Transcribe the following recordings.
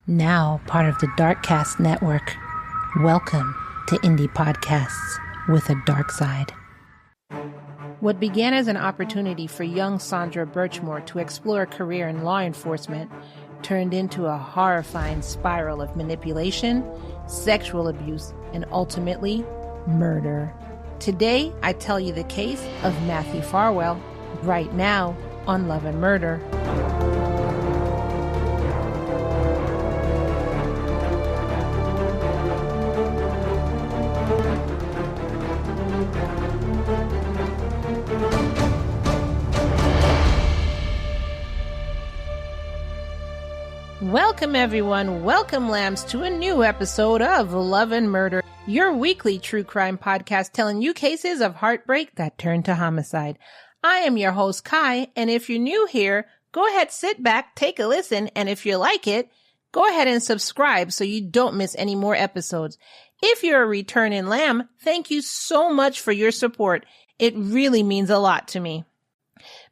Now part of the Darkcast Network. Welcome to Indie Podcasts with a Dark Side. What began as an opportunity for young Sandra Birchmore to explore a career in law enforcement turned into a horrifying spiral of manipulation, sexual abuse, and ultimately, murder. Today, I tell you the case of Matthew Farwell, right now on Love and Murder. Welcome everyone, welcome lambs to a new episode of Love and Murder, your weekly true crime podcast telling you cases of heartbreak that turn to homicide. I am your host Kai, and if you're new here, go ahead, sit back, take a listen, and if you like it, go ahead and subscribe so you don't miss any more episodes. If you're a returning lamb, thank you so much for your support. It really means a lot to me.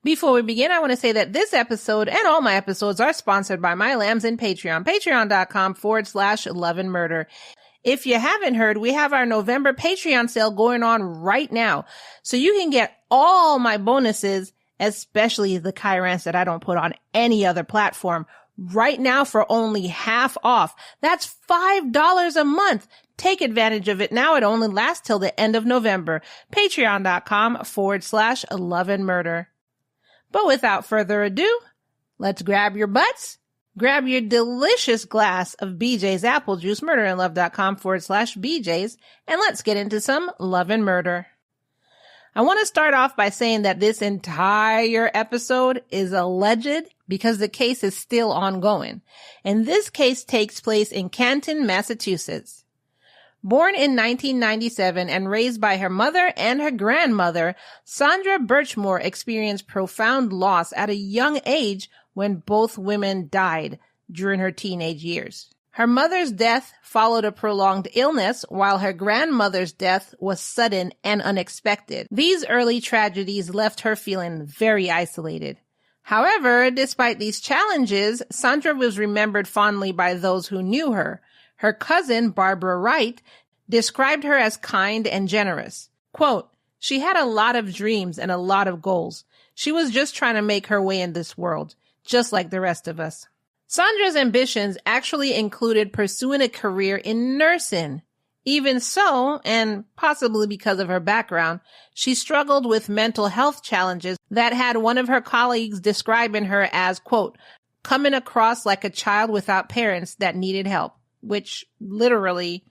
Before we begin, I want to say that this episode and all my episodes are sponsored by my lambs in Patreon, patreon.com/Love and Murder. If you haven't heard, we have our November Patreon sale going on right now. So you can get all my bonuses, especially the Kai rants that I don't put on any other platform, right now for only half off. That's $5 a month. Take advantage of it now. It only lasts till the end of November. Patreon.com/Love and Murder. But without further ado, let's grab your butts, grab your delicious glass of BJ's apple juice, murderandlove.com/BJ's, and let's get into some Love and Murder. I want to start off by saying that this entire episode is alleged because the case is still ongoing. And this case takes place in Canton, Massachusetts. Born in 1997 and raised by her mother and her grandmother, Sandra Birchmore experienced profound loss at a young age when both women died during her teenage years. Her mother's death followed a prolonged illness, while her grandmother's death was sudden and unexpected. These early tragedies left her feeling very isolated. However, despite these challenges, Sandra was remembered fondly by those who knew her. Her cousin, Barbara Wright, described her as kind and generous. Quote, "She had a lot of dreams and a lot of goals. She was just trying to make her way in this world, just like the rest of us." Sandra's ambitions actually included pursuing a career in nursing. Even so, and possibly because of her background, she struggled with mental health challenges that had one of her colleagues describing her as, quote, "coming across like a child without parents that needed help." Which literally,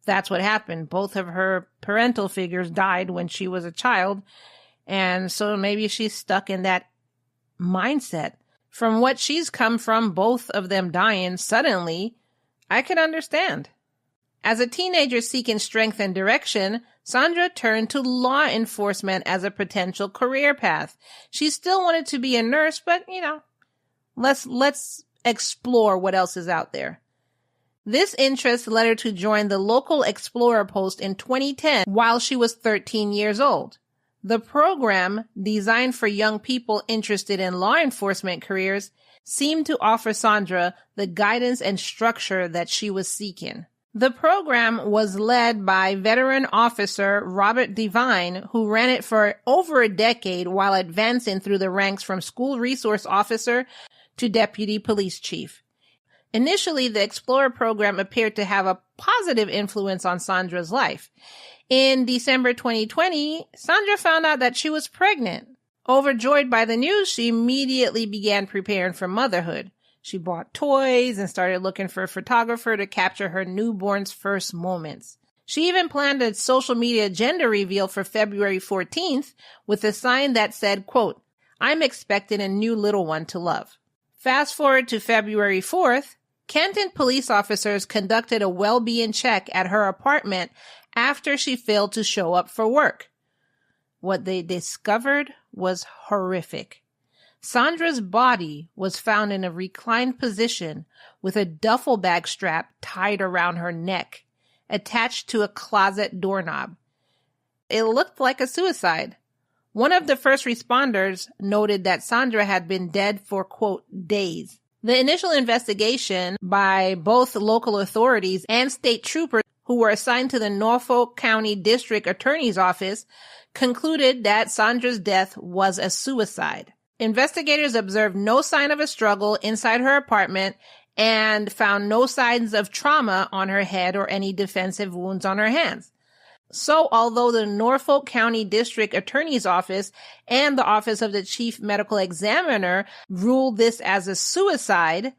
that's what happened. Both of her parental figures died when she was a child. And so maybe she's stuck in that mindset. From what she's come from, both of them dying suddenly, I can understand. As a teenager seeking strength and direction, Sandra turned to law enforcement as a potential career path. She still wanted to be a nurse, but, let's explore what else is out there. This interest led her to join the local Explorer post in 2010 while she was 13 years old. The program, designed for young people interested in law enforcement careers, seemed to offer Sandra the guidance and structure that she was seeking. The program was led by veteran officer Robert Devine, who ran it for over a decade while advancing through the ranks from school resource officer to deputy police chief. Initially, the Explorer program appeared to have a positive influence on Sandra's life. In December 2020, Sandra found out that she was pregnant. Overjoyed by the news, she immediately began preparing for motherhood. She bought toys and started looking for a photographer to capture her newborn's first moments. She even planned a social media gender reveal for February 14th with a sign that said, quote, "I'm expecting a new little one to love." Fast forward to February 4th, Canton police officers conducted a well-being check at her apartment after she failed to show up for work. What they discovered was horrific. Sandra's body was found in a reclined position with a duffel bag strap tied around her neck, attached to a closet doorknob. It looked like a suicide. One of the first responders noted that Sandra had been dead for, quote, days. The initial investigation by both local authorities and state troopers who were assigned to the Norfolk County District Attorney's Office concluded that Sandra's death was a suicide. Investigators observed no sign of a struggle inside her apartment and found no signs of trauma on her head or any defensive wounds on her hands. So, although the Norfolk County District Attorney's Office and the Office of the Chief Medical Examiner ruled this as a suicide,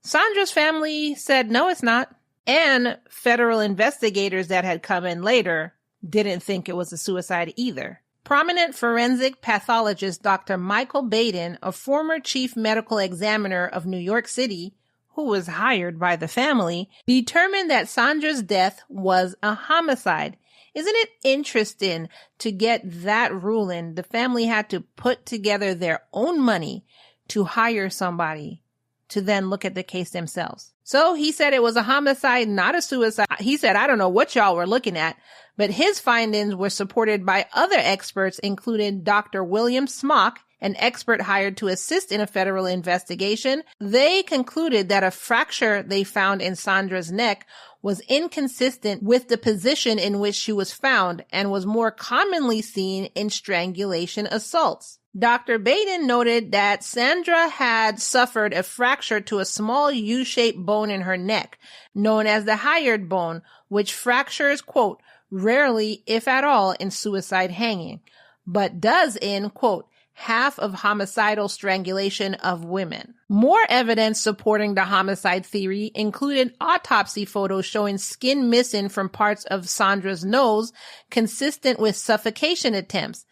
Sandra's family said, no, it's not. And federal investigators that had come in later didn't think it was a suicide either. Prominent forensic pathologist Dr. Michael Baden, a former chief medical examiner of New York City, who was hired by the family, determined that Sandra's death was a homicide. Isn't it interesting to get that ruling? The family had to put together their own money to hire somebody to then look at the case themselves. So he said it was a homicide, not a suicide. He said, I don't know what y'all were looking at, but his findings were supported by other experts, including Dr. William Smock, an expert hired to assist in a federal investigation. They concluded that a fracture they found in Sandra's neck was inconsistent with the position in which she was found and was more commonly seen in strangulation assaults. Dr. Baden noted that Sandra had suffered a fracture to a small U-shaped bone in her neck, known as the Hyard bone, which fractures, quote, rarely, if at all, in suicide hanging, but does in, quote, half of homicidal strangulation of women. More evidence supporting the homicide theory included autopsy photos showing skin missing from parts of Sandra's nose, consistent with suffocation attempts.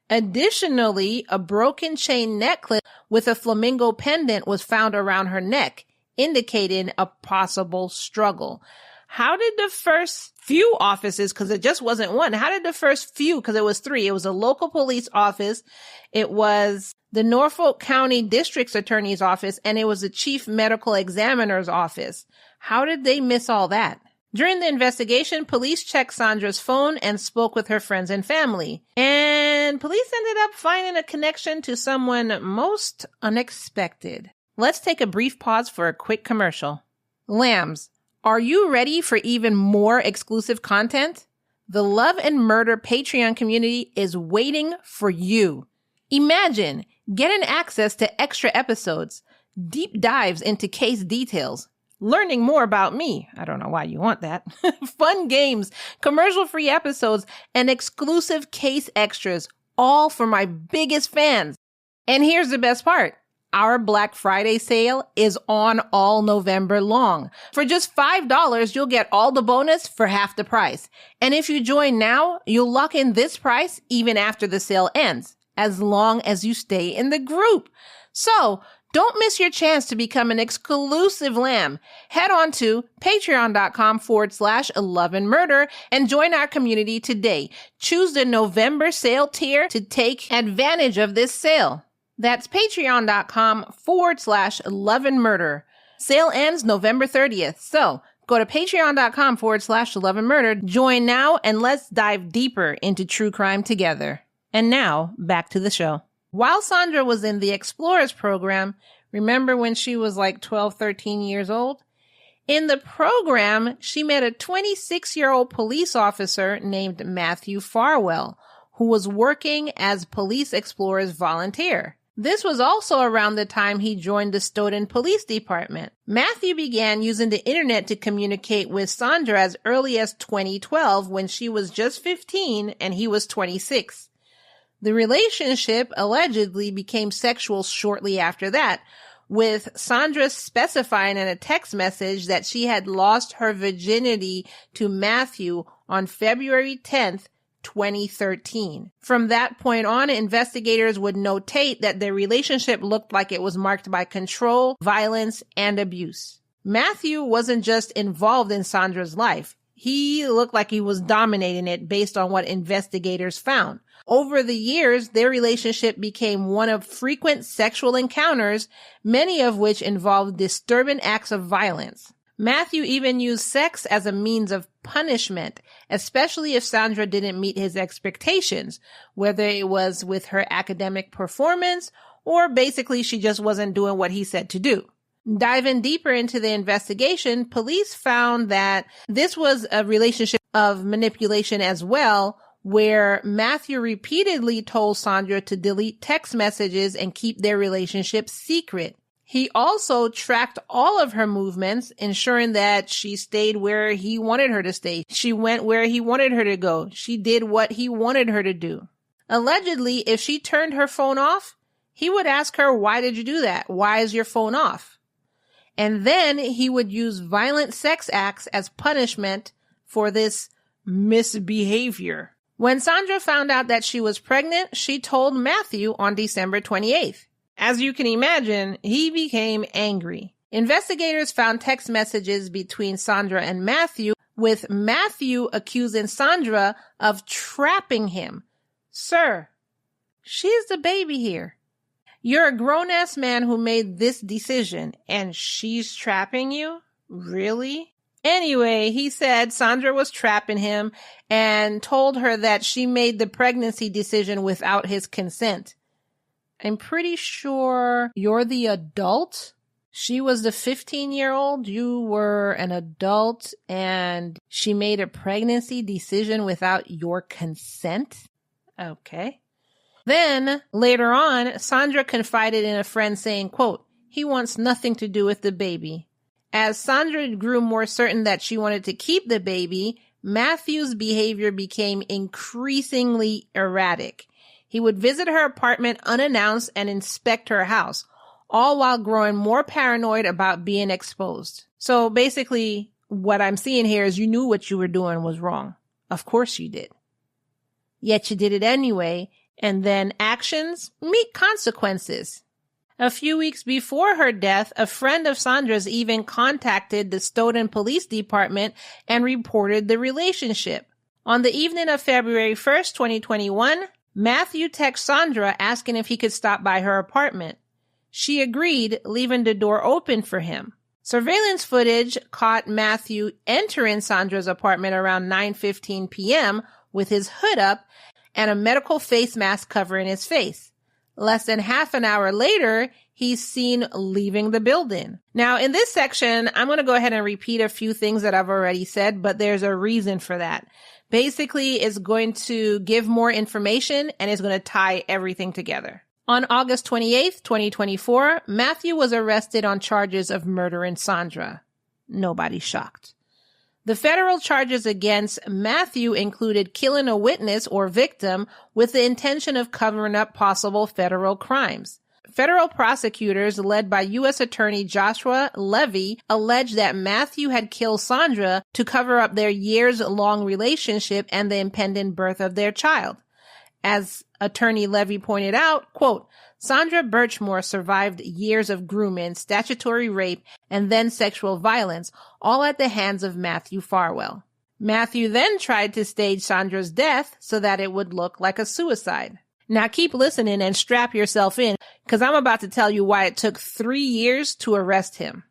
Additionally, a broken chain necklace with a flamingo pendant was found around her neck, indicating a possible struggle. How did the first few offices, because it just wasn't one, how did the first few, because it was three, it was a local police office, it was the Norfolk County District Attorney's Office, and it was the Chief Medical Examiner's Office. How did they miss all that? During the investigation, police checked Sandra's phone and spoke with her friends and family. And police ended up finding a connection to someone most unexpected. Let's take a brief pause for a quick commercial. Lambs, are you ready for even more exclusive content? The Love and Murder Patreon community is waiting for you. Imagine getting access to extra episodes, deep dives into case details, learning more about me. I don't know why you want that. Fun games, commercial-free episodes, and exclusive case extras, all for my biggest fans. And here's the best part. Our Black Friday sale is on all November long. For just $5, you'll get all the bonus for half the price. And if you join now, you'll lock in this price even after the sale ends, as long as you stay in the group. So, don't miss your chance to become an exclusive lamb. Head on to patreon.com/loveandmurder and join our community today. Choose the November sale tier to take advantage of this sale. That's patreon.com/loveandmurder. Sale ends November 30th. So go to patreon.com/loveandmurder. Join now and let's dive deeper into true crime together. And now back to the show. While Sandra was in the Explorers program, remember when she was like 12, 13 years old? In the program, she met a 26-year-old police officer named Matthew Farwell, who was working as Police Explorers volunteer. This was also around the time he joined the Stoughton Police Department. Matthew began using the internet to communicate with Sandra as early as 2012 when she was just 15 and he was 26. The relationship allegedly became sexual shortly after that, with Sandra specifying in a text message that she had lost her virginity to Matthew on February 10th, 2013. From that point on, investigators would notate that their relationship looked like it was marked by control, violence, and abuse. Matthew wasn't just involved in Sandra's life. He looked like he was dominating it based on what investigators found. Over the years, their relationship became one of frequent sexual encounters, many of which involved disturbing acts of violence. Matthew even used sex as a means of punishment, especially if Sandra didn't meet his expectations, whether it was with her academic performance or basically she just wasn't doing what he said to do. Diving deeper into the investigation, police found that this was a relationship of manipulation as well, where Matthew repeatedly told Sandra to delete text messages and keep their relationship secret. He also tracked all of her movements, ensuring that she stayed where he wanted her to stay. She went where he wanted her to go. She did what he wanted her to do. Allegedly, if she turned her phone off, he would ask her, "Why did you do that? Why is your phone off?" And then he would use violent sex acts as punishment for this misbehavior. When Sandra found out that she was pregnant, she told Matthew on December 28th. As you can imagine, he became angry. Investigators found text messages between Sandra and Matthew, with Matthew accusing Sandra of trapping him. "Sir, she's the baby here. You're a grown-ass man who made this decision, and she's trapping you? Really?" Anyway, he said Sandra was trapping him and told her that she made the pregnancy decision without his consent. "I'm pretty sure you're the adult. She was the 15-year-old. You were an adult, and she made a pregnancy decision without your consent?" Okay. Then, later on, Sandra confided in a friend saying, quote, "He wants nothing to do with the baby." As Sandra grew more certain that she wanted to keep the baby, Matthew's behavior became increasingly erratic. He would visit her apartment unannounced and inspect her house, all while growing more paranoid about being exposed. So basically, what I'm seeing here is you knew what you were doing was wrong. Of course you did. Yet you did it anyway, and then actions meet consequences. A few weeks before her death, a friend of Sandra's even contacted the Stoughton Police Department and reported the relationship. On the evening of February 1st, 2021, Matthew texted Sandra asking if he could stop by her apartment. She agreed, leaving the door open for him. Surveillance footage caught Matthew entering Sandra's apartment around 9:15 p.m. with his hood up and a medical face mask covering his face. Less than half an hour later, he's seen leaving the building. Now, in this section, I'm going to go ahead and repeat a few things that I've already said, but there's a reason for that. Basically, it's going to give more information and it's going to tie everything together. On August 28th, 2024, Matthew was arrested on charges of murdering Sandra. Nobody's shocked. The federal charges against Matthew included killing a witness or victim with the intention of covering up possible federal crimes. Federal prosecutors, led by U.S. Attorney Joshua Levy, alleged that Matthew had killed Sandra to cover up their years-long relationship and the impending birth of their child. As Attorney Levy pointed out, quote, "Sandra Birchmore survived years of grooming, statutory rape, and then sexual violence, all at the hands of Matthew Farwell. Matthew then tried to stage Sandra's death so that it would look like a suicide." Now keep listening and strap yourself in, because I'm about to tell you why it took 3 years to arrest him.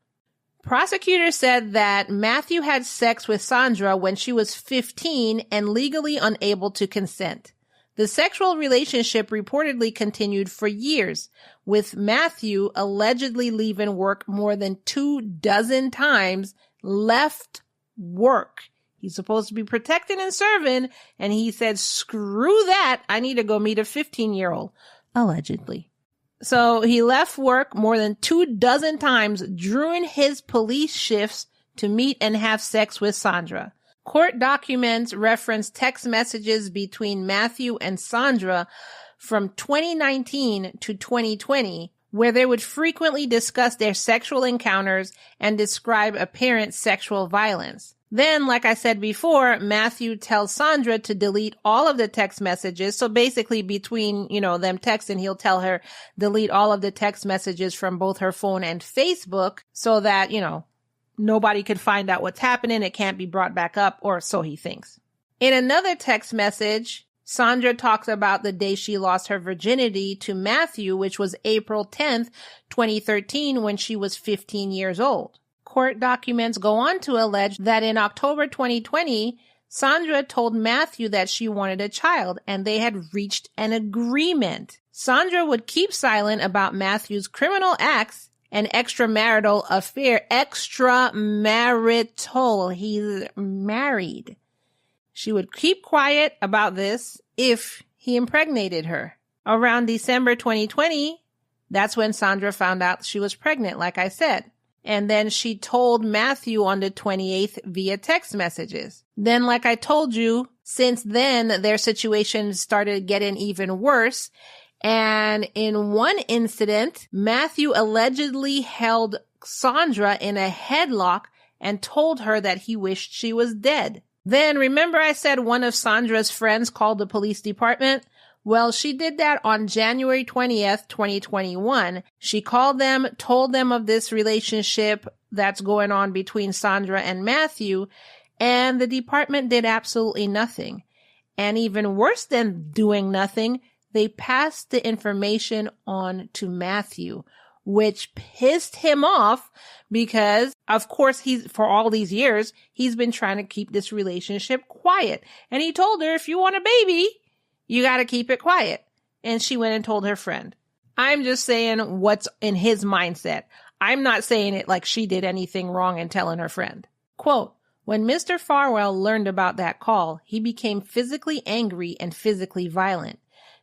Prosecutors said that Matthew had sex with Sandra when she was 15 and legally unable to consent. The sexual relationship reportedly continued for years, with Matthew allegedly leaving work more than 24 times, left work. He's supposed to be protecting and serving, and he said, "Screw that, I need to go meet a 15-year-old, allegedly. So he left work more than 24 times during his police shifts to meet and have sex with Sandra. Court documents reference text messages between Matthew and Sandra from 2019 to 2020, where they would frequently discuss their sexual encounters and describe apparent sexual violence. Then, like I said before, Matthew tells Sandra to delete all of the text messages. So basically between, them texting, he'll tell her delete all of the text messages from both her phone and Facebook so that, nobody could find out what's happening. It can't be brought back up, or so he thinks. In another text message, Sandra talks about the day she lost her virginity to Matthew, which was April 10th, 2013, when she was 15 years old. Court documents go on to allege that in October 2020, Sandra told Matthew that she wanted a child and they had reached an agreement. Sandra would keep silent about Matthew's criminal acts an extramarital affair. Extramarital. He's married. She would keep quiet about this if he impregnated her. Around December 2020, that's when Sandra found out she was pregnant, like I said. And then she told Matthew on the 28th via text messages. Then, like I told you, since then, their situation started getting even worse. And in one incident, Matthew allegedly held Sandra in a headlock and told her that he wished she was dead. Then, remember I said one of Sandra's friends called the police department? Well, she did that on January 20th, 2021. She called them, told them of this relationship that's going on between Sandra and Matthew, and the department did absolutely nothing. And even worse than doing nothing, they passed the information on to Matthew, which pissed him off because, of course, for all these years, he's been trying to keep this relationship quiet. And he told her, if you want a baby, you got to keep it quiet. And she went and told her friend. I'm just saying what's in his mindset. I'm not saying it like she did anything wrong and telling her friend. Quote, when Mr. Farwell learned about that call, he became physically angry and physically violent.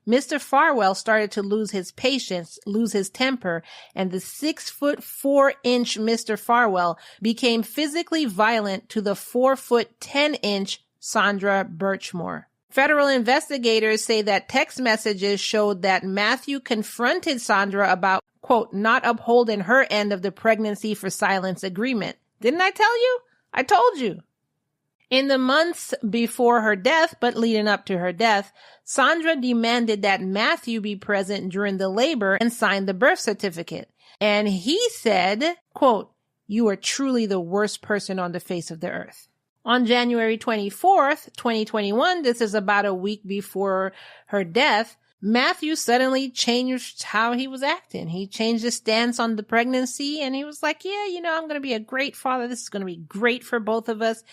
Mr. Farwell started to lose his patience, lose his temper, and the 6'4" Mr. Farwell became physically violent to the 4'10" Sandra Birchmore. Federal investigators say that text messages showed that Matthew confronted Sandra about, quote, not upholding her end of the pregnancy for silence agreement. Didn't I tell you? I told you. In the months before her death, but leading up to her death, Sandra demanded that Matthew be present during the labor and sign the birth certificate. And he said, quote, you are truly the worst person on the face of the earth. On January 24th, 2021, this is about a week before her death, Matthew suddenly changed how he was acting. He changed his stance on the pregnancy and he was like, yeah, I'm going to be a great father. This is going to be great for both of us.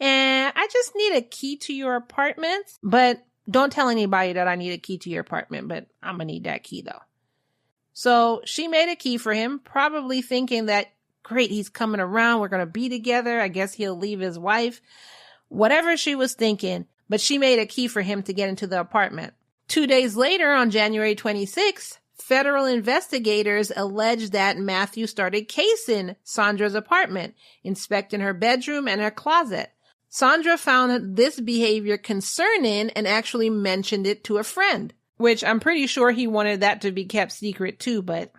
And I just need a key to your apartment, but don't tell anybody that I need a key to your apartment, but I'm going to need that key though. So she made a key for him, probably thinking that, great, he's coming around. We're going to be together. I guess he'll leave his wife. Whatever she was thinking, but she made a key for him to get into the apartment. 2 days later, on January 26th, federal investigators alleged that Matthew started casing Sandra's apartment, inspecting her bedroom and her closet. Sandra found this behavior concerning and actually mentioned it to a friend, which I'm pretty sure he wanted that to be kept secret too. But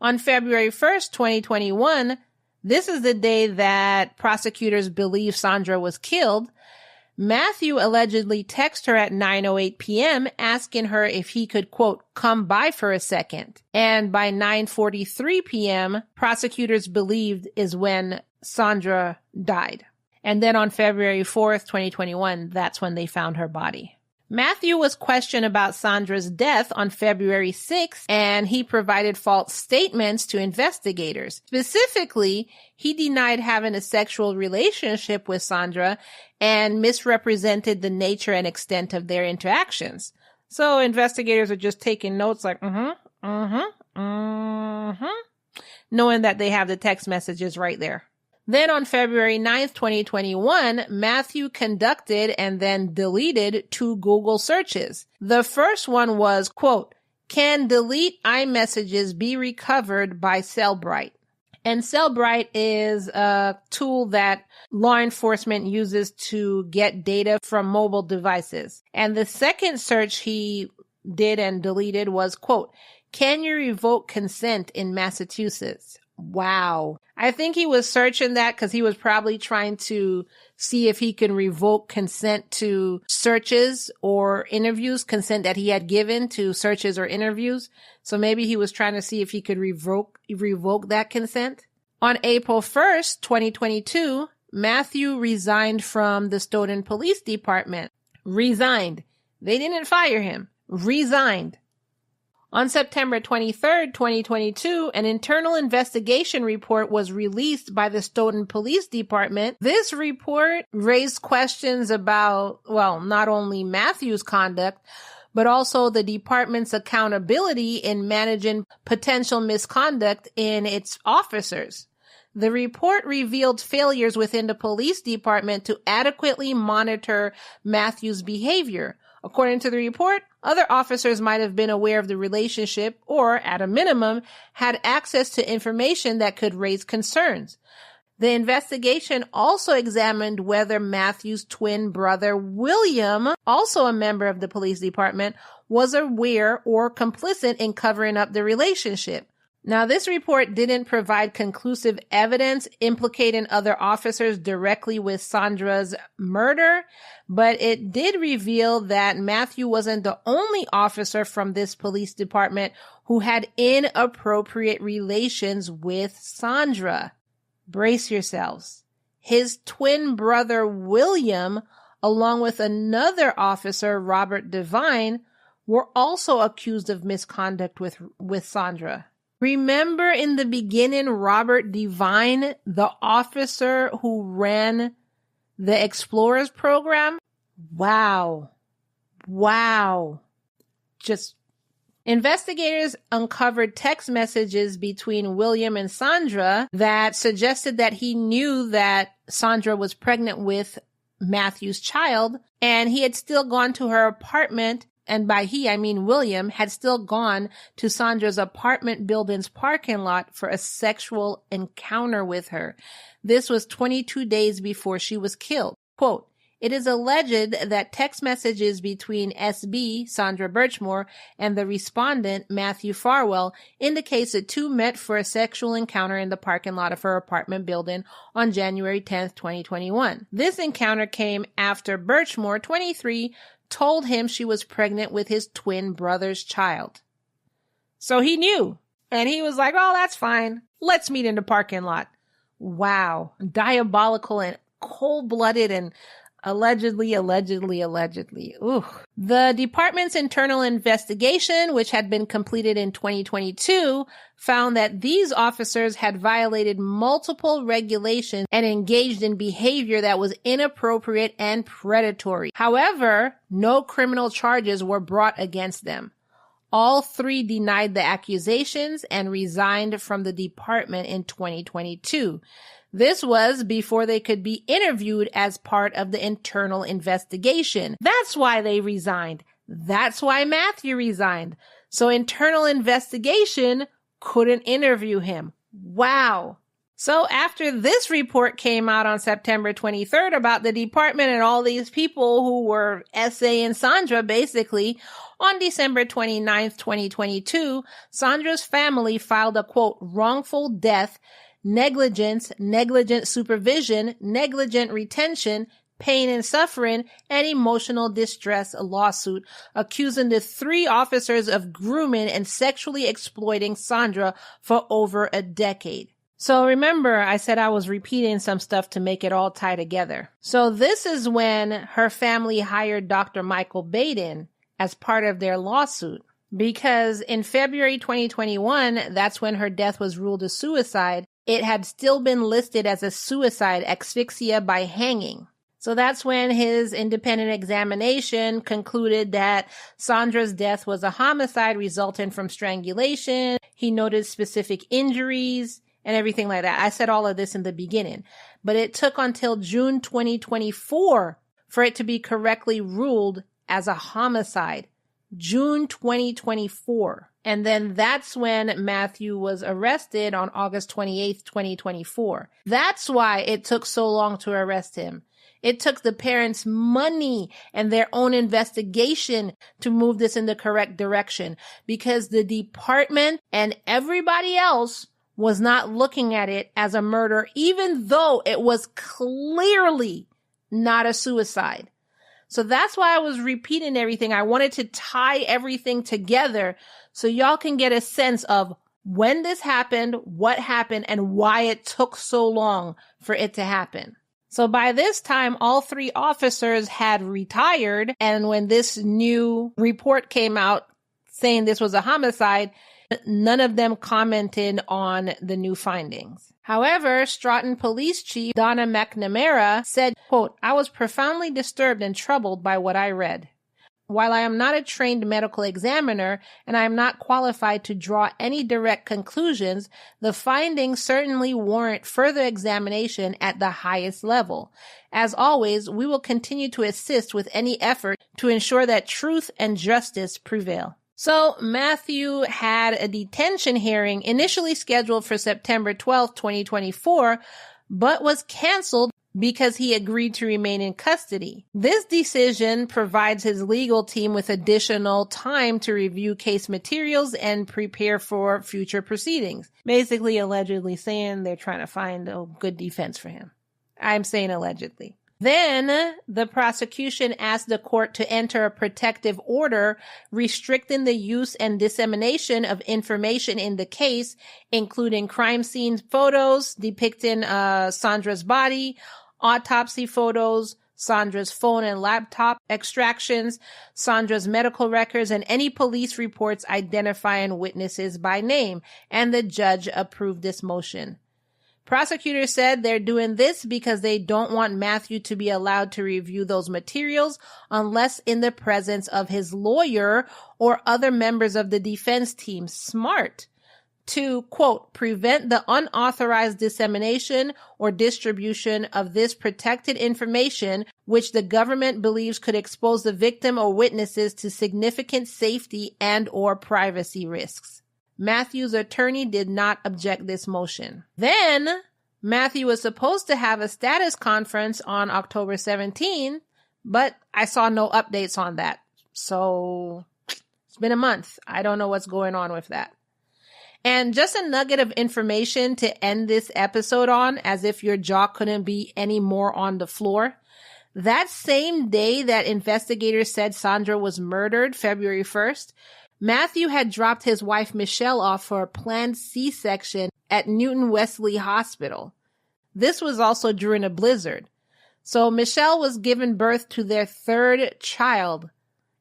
on February 1st, 2021, this is the day that prosecutors believe Sandra was killed. Matthew allegedly texted her at 9:08 p.m. asking her if he could, quote, come by for a second. And by 9:43 p.m., prosecutors believed is when Sandra died. And then on February 4th, 2021, that's when they found her body. Matthew was questioned about Sandra's death on February 6th, and he provided false statements to investigators. Specifically, he denied having a sexual relationship with Sandra and misrepresented the nature and extent of their interactions. So investigators are just taking notes like, knowing that they have the text messages right there. Then on February 9th, 2021, Matthew conducted and then deleted 2 Google searches. The first one was, quote, can delete iMessages be recovered by Cellbrite? And Cellbrite is a tool that law enforcement uses to get data from mobile devices. And the second search he did and deleted was, quote, can you revoke consent in Massachusetts? Wow. I think he was searching that because he was probably trying to see if he can revoke consent to searches or interviews, consent that he had given to searches or interviews. So maybe he was trying to see if he could revoke that consent. On April 1st, 2022, Matthew resigned from the Stoughton Police Department. Resigned. They didn't fire him. Resigned. On September 23rd, 2022, an internal investigation report was released by the Stoughton Police Department. This report raised questions about, well, not only Matthew's conduct, but also the department's accountability in managing potential misconduct in its officers. The report revealed failures within the police department to adequately monitor Matthew's behavior. According to the report, other officers might have been aware of the relationship or, at a minimum, had access to information that could raise concerns. The investigation also examined whether Matthew's twin brother, William, also a member of the police department, was aware or complicit in covering up the relationship. Now, this report didn't provide conclusive evidence implicating other officers directly with Sandra's murder, but it did reveal that Matthew wasn't the only officer from this police department who had inappropriate relations with Sandra. Brace yourselves. His twin brother, William, along with another officer, Robert Devine, were also accused of misconduct with Sandra. Remember in the beginning, Robert Devine, the officer who ran the Explorers program? Wow. Investigators uncovered text messages between William and Sandra that suggested that he knew that Sandra was pregnant with Matthew's child, and he had still gone to her apartment. And by he, I mean William, had still gone to Sandra's apartment building's parking lot for a sexual encounter with her. This was 22 days before she was killed. Quote, "It is alleged that text messages between SB, Sandra Birchmore, and the respondent, Matthew Farwell, indicates the two met for a sexual encounter in the parking lot of her apartment building on January 10th, 2021. This encounter came after Birchmore, 23, told him she was pregnant with his twin brother's child." So he knew. And he was like, "Oh, that's fine. Let's meet in the parking lot." Wow. Diabolical and cold-blooded and allegedly. Ooh. The department's internal investigation, which had been completed in 2022, found that these officers had violated multiple regulations and engaged in behavior that was inappropriate and predatory. However, no criminal charges were brought against them. All three denied the accusations and resigned from the department in 2022. This was before they could be interviewed as part of the internal investigation. That's why they resigned. That's why Matthew resigned. So internal investigation couldn't interview him. Wow. So after this report came out on September 23rd about the department and all these people who were essaying Sandra, basically, on December 29th, 2022, Sandra's family filed a, quote, "wrongful death, negligence, negligent supervision, negligent retention, pain and suffering, and emotional distress lawsuit accusing the three officers of grooming and sexually exploiting Sandra for over a decade." So remember, I said I was repeating some stuff to make it all tie together. So this is when her family hired Dr. Michael Baden as part of their lawsuit. Because in February 2021, that's when her death was ruled a suicide. It had still been listed as a suicide, asphyxia by hanging. So that's when his independent examination concluded that Sandra's death was a homicide resulting from strangulation. He noted specific injuries and everything like that. I said all of this in the beginning, but it took until June 2024 for it to be correctly ruled as a homicide. June 2024. And then that's when Matthew was arrested on August 28th, 2024. That's why it took so long to arrest him. It took the parents' money and their own investigation to move this in the correct direction, because the department and everybody else was not looking at it as a murder, even though it was clearly not a suicide. So that's why I was repeating everything. I wanted to tie everything together so y'all can get a sense of when this happened, what happened, and why it took so long for it to happen. So by this time, all three officers had retired. And when this new report came out saying this was a homicide, none of them commented on the new findings. However, Stratton Police Chief Donna McNamara said, quote, "I was profoundly disturbed and troubled by what I read. while I am not a trained medical examiner and I am not qualified to draw any direct conclusions, the findings certainly warrant further examination at the highest level. As always, we will continue to assist with any effort to ensure that truth and justice prevail. So Matthew had a detention hearing initially scheduled for September 12th, 2024, but was canceled because he agreed to remain in custody. This decision provides his legal team with additional time to review case materials and prepare for future proceedings. Basically, allegedly saying they're trying to find a good defense for him. I'm saying allegedly. Then the prosecution asked the court to enter a protective order restricting the use and dissemination of information in the case, including crime scene photos depicting Sandra's body, autopsy photos, Sandra's phone and laptop extractions, Sandra's medical records, and any police reports identifying witnesses by name. And the judge approved this motion. Prosecutors said they're doing this because they don't want Matthew to be allowed to review those materials unless in the presence of his lawyer or other members of the defense team. Smart. To, quote, prevent the unauthorized dissemination or distribution of this protected information, which the government believes could expose the victim or witnesses to significant safety and or privacy risks. Matthew's attorney did not object this motion. Then, Matthew was supposed to have a status conference on October 17, but I saw no updates on that. So, it's been a month. I don't know what's going on with that. And just a nugget of information to end this episode on, as if your jaw couldn't be any more on the floor. That same day that investigators said Sandra was murdered, February 1st, Matthew had dropped his wife Michelle off for a planned C-section at Newton Wesley Hospital. This was also during a blizzard. So Michelle was given birth to their third child,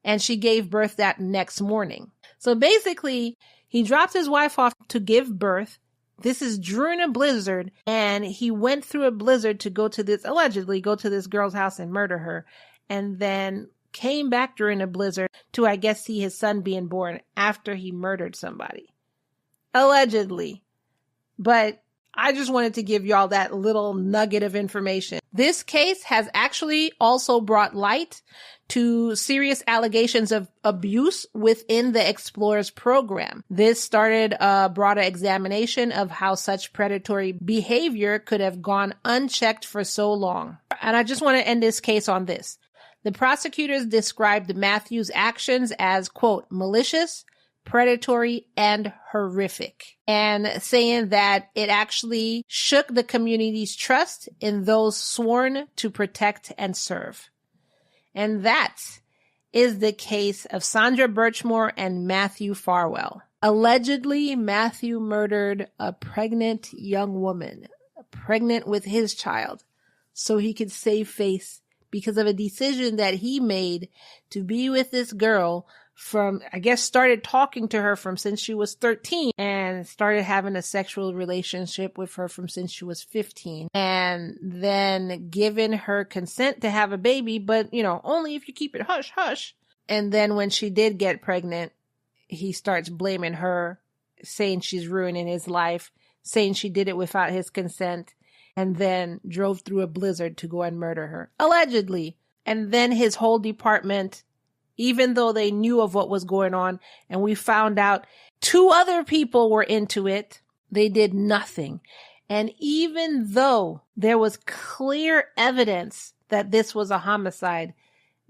and she gave birth that next morning. So basically, he dropped his wife off to give birth. This is during a blizzard, and he went through a blizzard to allegedly go to this girl's house and murder her, and then came back during a blizzard to, I guess, see his son being born after he murdered somebody. Allegedly. But I just wanted to give y'all that little nugget of information. This case has actually also brought light to serious allegations of abuse within the Explorers program. This started a broader examination of how such predatory behavior could have gone unchecked for so long. And I just want to end this case on this. The prosecutors described Matthew's actions as, quote, malicious, predatory, and horrific, and saying that it actually shook the community's trust in those sworn to protect and serve. And that is the case of Sandra Birchmore and Matthew Farwell. Allegedly, Matthew murdered a pregnant young woman, pregnant with his child, so he could save face because of a decision that he made to be with this girl from, I guess, started talking to her from since she was 13 and started having a sexual relationship with her from since she was 15, and then given her consent to have a baby, but, only if you keep it hush, hush. And then when she did get pregnant, he starts blaming her, saying she's ruining his life, saying she did it without his consent, and then drove through a blizzard to go and murder her. Allegedly. And then his whole department, even though they knew of what was going on, and we found out 2 other people were into it, they did nothing. And even though there was clear evidence that this was a homicide,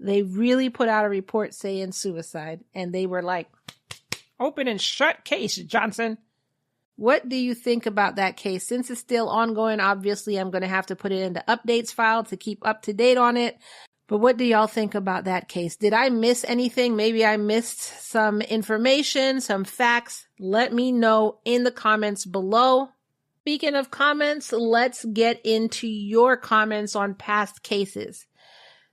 they really put out a report saying suicide. And they were like, open and shut case, Johnson. What do you think about that case? Since it's still ongoing, obviously I'm going to have to put it in the updates file to keep up to date on it. But what do y'all think about that case? Did I miss anything? Maybe I missed some information, some facts. Let me know in the comments below. Speaking of comments, let's get into your comments on past cases.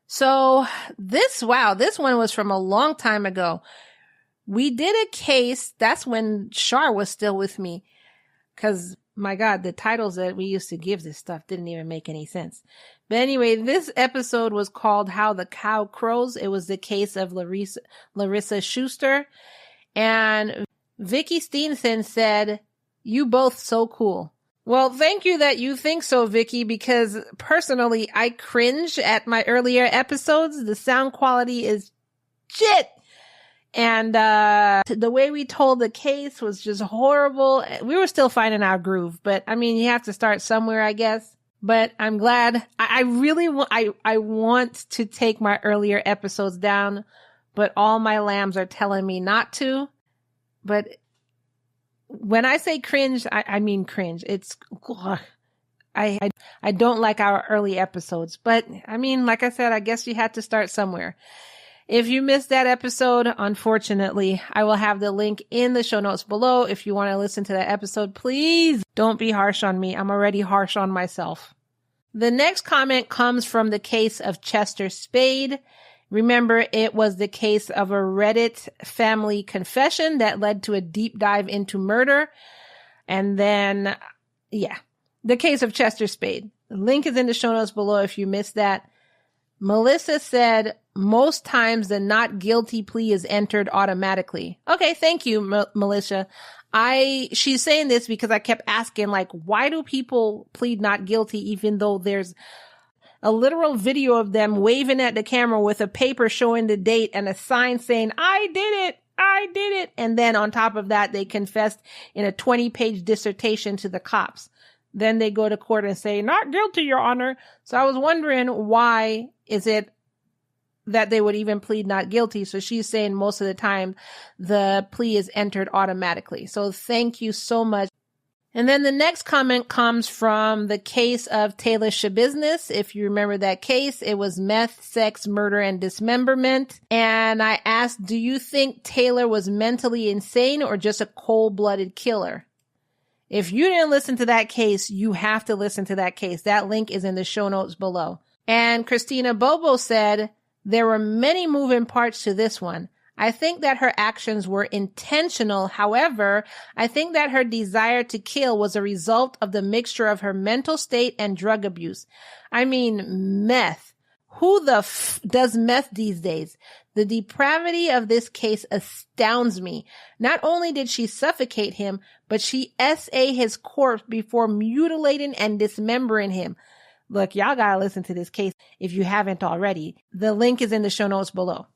So this one was from a long time ago. We did a case, that's when Shar was still with me. Because, my God, the titles that we used to give this stuff didn't even make any sense. But anyway, this episode was called How the Cow Crows. It was the case of Larissa Schuster. And Vicky Steenson said, "You both so cool." Well, thank you that you think so, Vicky, because personally, I cringe at my earlier episodes. The sound quality is shit. And the way we told the case was just horrible. We were still finding our groove, but I mean, you have to start somewhere, I guess. But I'm glad. I really want to take my earlier episodes down, but all my lambs are telling me not to. But when I say cringe, I mean cringe. It's, I don't like our early episodes, but I mean, like I said, I guess you had to start somewhere. If you missed that episode, unfortunately, I will have the link in the show notes below. If you want to listen to that episode, please don't be harsh on me. I'm already harsh on myself. The next comment comes from the case of Chester Spade. Remember, it was the case of a Reddit family confession that led to a deep dive into murder. And then, the case of Chester Spade. The link is in the show notes below if you missed that. Melissa said, most times the not guilty plea is entered automatically. Okay, thank you, Melissa. She's saying this because I kept asking, like, why do people plead not guilty even though there's a literal video of them waving at the camera with a paper showing the date and a sign saying, I did it. And then on top of that, they confessed in a 20-page dissertation to the cops. Then they go to court and say, not guilty, Your Honor. So I was wondering, why is it that they would even plead not guilty? So she's saying most of the time the plea is entered automatically. So thank you so much. And then the next comment comes from the case of Taylor Shabiznis. If you remember that case, it was meth, sex, murder, and dismemberment. And I asked, do you think Taylor was mentally insane or just a cold-blooded killer? If you didn't listen to that case, you have to listen to that case. That link is in the show notes below. And Christina Bobo said, there were many moving parts to this one. I think that her actions were intentional. However, I think that her desire to kill was a result of the mixture of her mental state and drug abuse. I mean, meth. Who the does meth these days? The depravity of this case astounds me. Not only did she suffocate him, but she SA his corpse before mutilating and dismembering him. Look, y'all gotta listen to this case if you haven't already. The link is in the show notes below.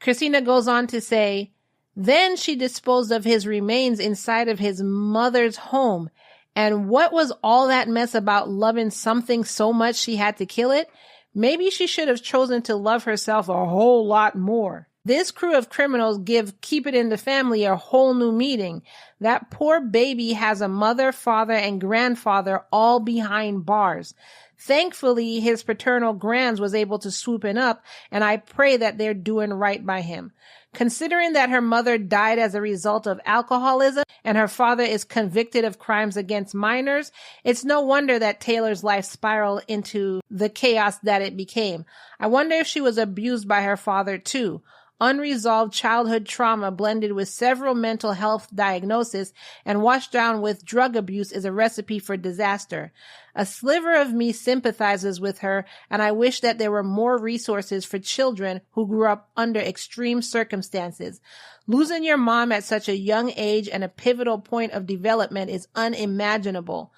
Christina goes on to say, then she disposed of his remains inside of his mother's home. And what was all that mess about loving something so much she had to kill it? Maybe she should have chosen to love herself a whole lot more. This crew of criminals give Keep It in the Family a whole new meaning. That poor baby has a mother, father, and grandfather all behind bars. Thankfully, his paternal grands was able to swoop in up, and I pray that they're doing right by him. Considering that her mother died as a result of alcoholism and her father is convicted of crimes against minors, it's no wonder that Taylor's life spiraled into the chaos that it became. I wonder if she was abused by her father too. Unresolved childhood trauma blended with several mental health diagnoses and washed down with drug abuse is a recipe for disaster. A sliver of me sympathizes with her, and I wish that there were more resources for children who grew up under extreme circumstances. Losing your mom at such a young age and a pivotal point of development is unimaginable.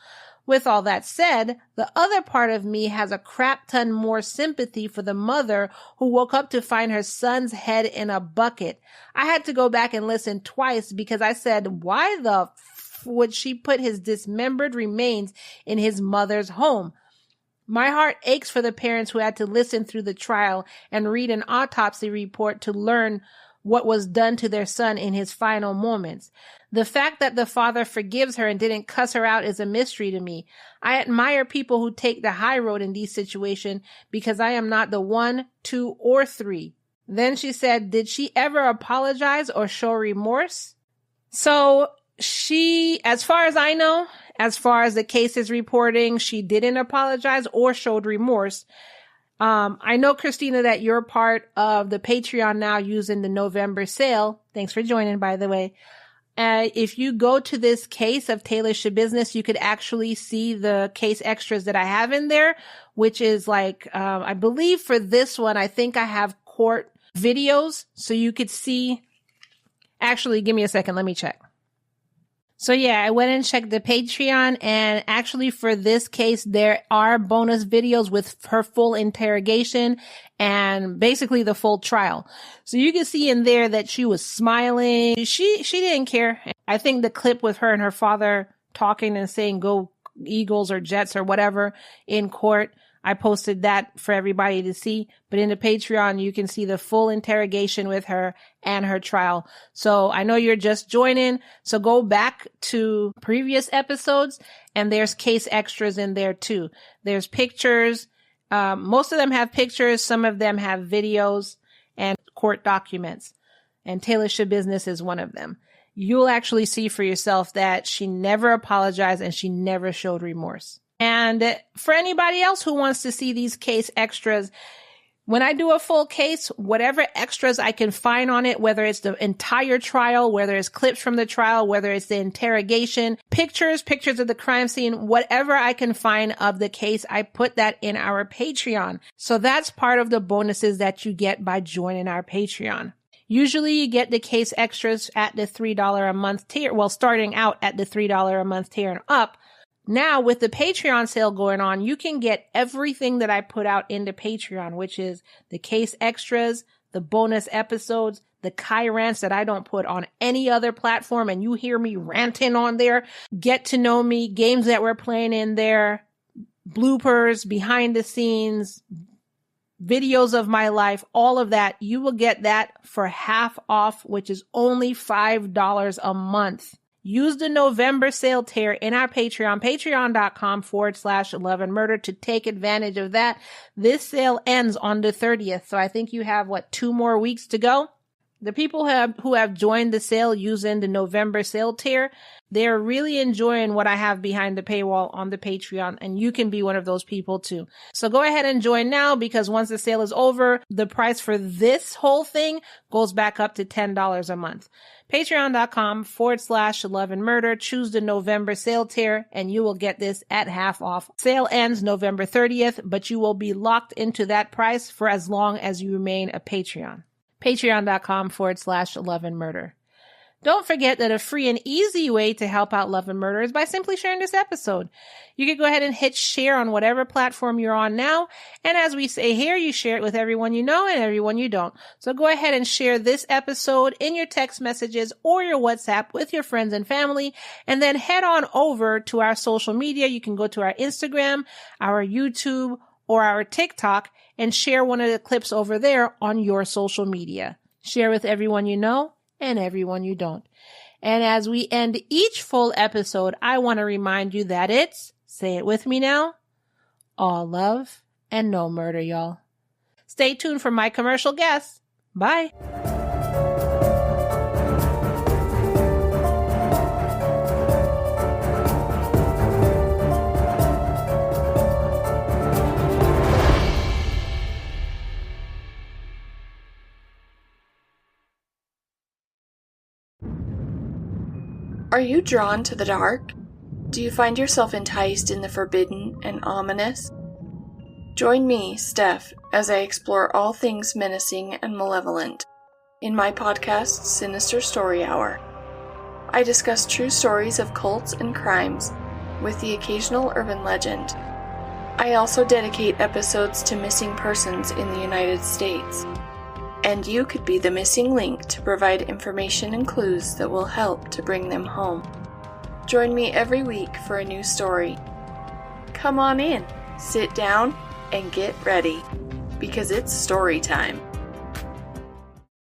With all that said, the other part of me has a crap ton more sympathy for the mother who woke up to find her son's head in a bucket. I had to go back and listen twice because I said, why the would she put his dismembered remains in his mother's home? My heart aches for the parents who had to listen through the trial and read an autopsy report to learn what was done to their son in his final moments. The fact that the father forgives her and didn't cuss her out is a mystery to me. I admire people who take the high road in these situations because I am not the 1, 2, or 3. Then she said, did she ever apologize or show remorse? So she, as far as I know, as far as the case is reporting, she didn't apologize or showed remorse. I know, Christina, that you're part of the Patreon now using the November sale. Thanks for joining, by the way. If you go to this case of Taylor Shabusiness, you could actually see the case extras that I have in there, which is like, I believe for this one, I think I have court videos. So you could see, actually, give me a second. Let me check. So yeah, I went and checked the Patreon, and actually for this case, there are bonus videos with her full interrogation and basically the full trial. So you can see in there that she was smiling. She didn't care. I think the clip with her and her father talking and saying go Eagles or Jets or whatever in court, I posted that for everybody to see. But in the Patreon, you can see the full interrogation with her and her trial. So I know you're just joining. So go back to previous episodes, and there's case extras in there too. There's pictures. Most of them have pictures. Some of them have videos and court documents. And Taylor Shabusiness is one of them. You'll actually see for yourself that she never apologized and she never showed remorse. And for anybody else who wants to see these case extras, when I do a full case, whatever extras I can find on it, whether it's the entire trial, whether it's clips from the trial, whether it's the interrogation, pictures of the crime scene, whatever I can find of the case, I put that in our Patreon. So that's part of the bonuses that you get by joining our Patreon. Usually you get the case extras at the $3 a month tier. Well, starting out at the $3 a month tier and up. Now, with the Patreon sale going on, you can get everything that I put out into Patreon, which is the case extras, the bonus episodes, the Kai rants that I don't put on any other platform, and you hear me ranting on there, get to know me, games that we're playing in there, bloopers, behind the scenes, videos of my life, all of that. You will get that for half off, which is only $5 a month. Use the November sale tier in our Patreon, patreon.com/loveandmurder to take advantage of that. This sale ends on the 30th. So I think you have, 2 more weeks to go? The people who have joined the sale using the November sale tier, they're really enjoying what I have behind the paywall on the Patreon, and you can be one of those people too. So go ahead and join now, because once the sale is over, the price for this whole thing goes back up to $10 a month. Patreon.com/loveandmurder. Choose the November sale tier and you will get this at half off. Sale ends November 30th, but you will be locked into that price for as long as you remain a Patreon. Patreon.com/loveandmurder. Don't forget that a free and easy way to help out Love and Murder is by simply sharing this episode. You can go ahead and hit share on whatever platform you're on now. And as we say here, you share it with everyone you know and everyone you don't. So go ahead and share this episode in your text messages or your WhatsApp with your friends and family. And then head on over to our social media. You can go to our Instagram, our YouTube, or our TikTok and share one of the clips over there on your social media. Share with everyone you know and everyone you don't. And as we end each full episode, I want to remind you that it's, say it with me now, all love and no murder, y'all. Stay tuned for my commercial guests. Bye. Are you drawn to the dark? Do you find yourself enticed in the forbidden and ominous? Join me, Steph, as I explore all things menacing and malevolent in my podcast, Sinister Story Hour. I discuss true stories of cults and crimes with the occasional urban legend. I also dedicate episodes to missing persons in the United States. And you could be the missing link to provide information and clues that will help to bring them home. Join me every week for a new story. Come on in, sit down, and get ready, because it's story time.